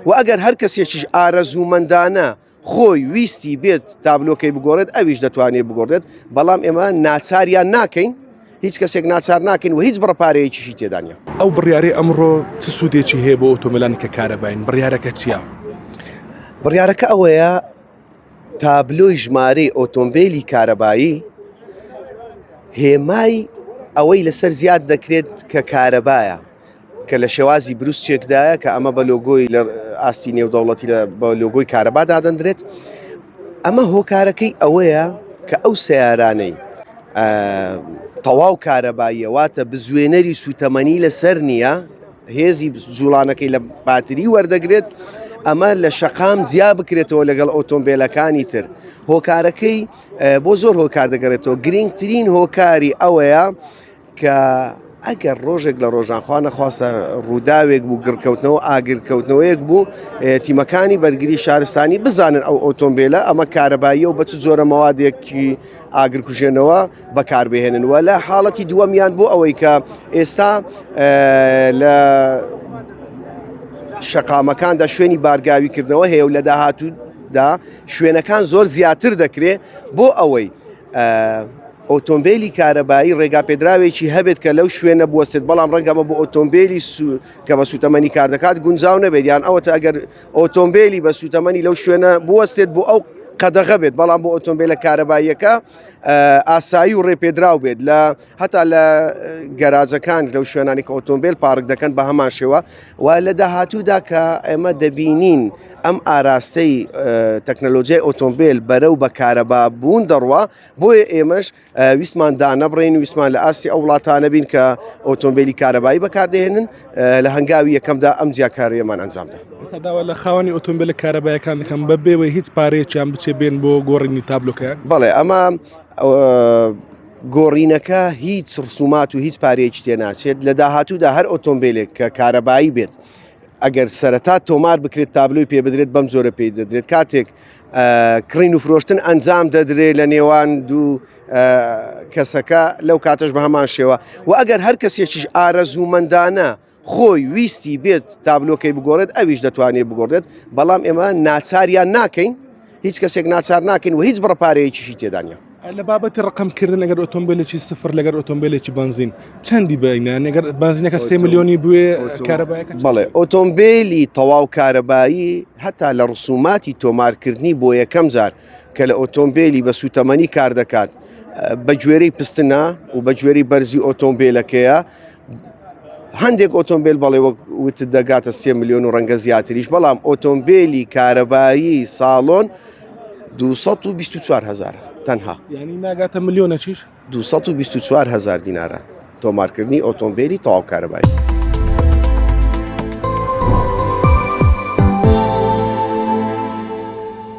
و ئەگەر هەر کەسێکیش ئارەزوومەندانە خۆی ویستی بێت تابلۆکەی بگۆڕێت ئەویش دەتوانێت بگۆڕێت، بەڵام ئێمە ناچاریان ناکەین، هیچ کەسێک ناچار ناکەین و هیچ بڕەپارەیەکیشی تێدا نیە. ئەو بڕیارەی ئەمڕۆ چ سوودێکی هەیە بۆ ئۆتۆمبیلانی کە کارەباین؟ بڕیارەکە چییە؟ بڕیارەکە ئەوەیە تابلۆی ژمارەی ئۆتۆمبیلی کارەبایی هێمای ئەوەی لەسەر زیاد دەکرێت کە کارەبایە، کە لە شێوازی بروستێکدایە کە ئەمە بە لۆگۆی لە ئاستی نێودەوڵەتی بە لۆگۆی کارەبا دادەندرێت. ئەمە هۆکارەکەی ئەوەیە کە ئەو سیارانەی تەواو کارەباییە واتە بزوێنەری سوتەمەنی لەسەر نییە، هێزی جوڵانەکەی لە باتری وەردەگرێت، ئەمە لە شەقام جیا بکرێتەوە لەگەڵ ئۆتۆمبیلەکانی تر. هۆکارەکەی بۆ زۆر هۆکار دەگەڕێتەوە. گرنگترین هۆکاری ئەوەیە کە ئەگەر ڕۆژێک لە ڕۆژانخوا نەخواستە ڕووداوێک بوو، گڕکەوتنەوە ئاگرکەوتنەوەیەک بوو، تیمەکانی بەرگری شارستانی بزانن ئەو ئۆتۆمبیلە ئەمە کارەباییە و بە چ جۆرە مەوادێکی ئاگرکوژێنەوە بەکاربهێننەوە. لە حاڵەتی دووەمیان بۆ ئەوەی کە ئێستا لە شەقامەکاندا شوێنی بارگاویکردنەوە هەیە و لە داهاتوودا شوێنەکان زۆر زیاتر دەکرێت بۆ ئەوەی ئۆتۆمبیلی کارەبایی ڕێگا پێدراوێکی هەبێت کە لەو شوێنە بوەستێت، بەڵام ڕەنگەمە بۆ ئۆتۆمبیلی کە بە سوتەمەنی کار دەکات گونجاو نەبێت، یان ئەوەتە ئەگەر ئۆتۆمبیلی بە سوتەمەنی لەو شوێنە بوەستێت بۆ ئەو قەدەغە بێت، بەڵام بۆ ئۆتۆمبیلە کارەباییەکە ئاسایی و ڕێپێدراو بێت. لە هەتا لە گەراجەکان لەو شوێنانی کە ئۆتۆمبیل پارک دەکەن بە هەمان شێوە و لە داهاتوودا کە ئێمە دەبینین ئەم ئاراستەی تەکنەلۆژیای ئۆتۆمبیل بەرەو بە کارەبا بوون دەڕوا، بۆیە ئێمەش ویسمان دانەبڕین و ویسمان لە ئاستی ئەو وڵاتانە بین کە ئۆتۆمبیلی کارەبایی بەکاردێنن لە هەنگاوی یەکەمدا ئەم جیاکاریەمان ئەنجامدا. ئێستاداوە لە خاوەنی ئۆتۆمبیلە کارەبایەکان دەکەم بەبێەوەی هیچ پارەیەکیان بچێ بێن بۆ گۆڕینی تابلۆکەیان؟ بەڵێ، ئەمە گۆڕینەکە هیچ ڕسومات و هیچ پارەیەکی تێناچێت. لە داهاتوودا هەر ئۆتۆمبیلێک کە کارەبایی بێت ئەگەر سەرەتا تۆمار بکرێت تابلۆی پێ بدرێت بەم جۆرە پێی دەدرێت. کاتێک کڕین و فرۆشتن ئەنجام دەدرێت لە نێوان دوو کەسەکە لەو کاتەش بە هەمان شێوە و ئەگەر هەر کەسێکیش ئارەزوومەندانە خۆی ویستی بێت تابلۆکەی بگۆڕێت ئەویش دەتوانێت بگۆڕێت، بەڵام ئێمە ناچاریان ناکەین، هیچ کەسێک ناچار ناکەین و هیچ بڕەپارەیەکیشی تێدا نیە. لە بابەتی ڕقمکردن ئەگەر ئۆتۆمبیلێکی سفر لەگەر ئۆتۆمبیلێکی بنزین چەندی بینە؟ ئەگەر بنزینەکە 3 ملیۆنی بوێ کارەبایەکە؟ بەڵێ، ئۆتۆمبیلی تەواو کارەبایی هەتا لە ڕسوماتی تۆمارکردنی بۆ یەکەم جار کە لە ئۆتۆمبیلی بە سوتەمەنی کار دەکات بە گوێرەی پستنە و بە گوێرەی بەرزی ئۆتۆمبیلەکەیە، هەندێک ئۆتۆمبیل بەڵێ وتت دەگاتە 3 ملیۆن و ڕەنگە زیاتریش، بەڵام ئۆتۆمبیلی کارەبایی ساڵۆن 224,000 تەنها، یعنی ناگاتە ملیۆنە چیش؟ 224,000 دینارە تۆمارکردنی ئۆتۆمبیلی تەواو کارەبایی.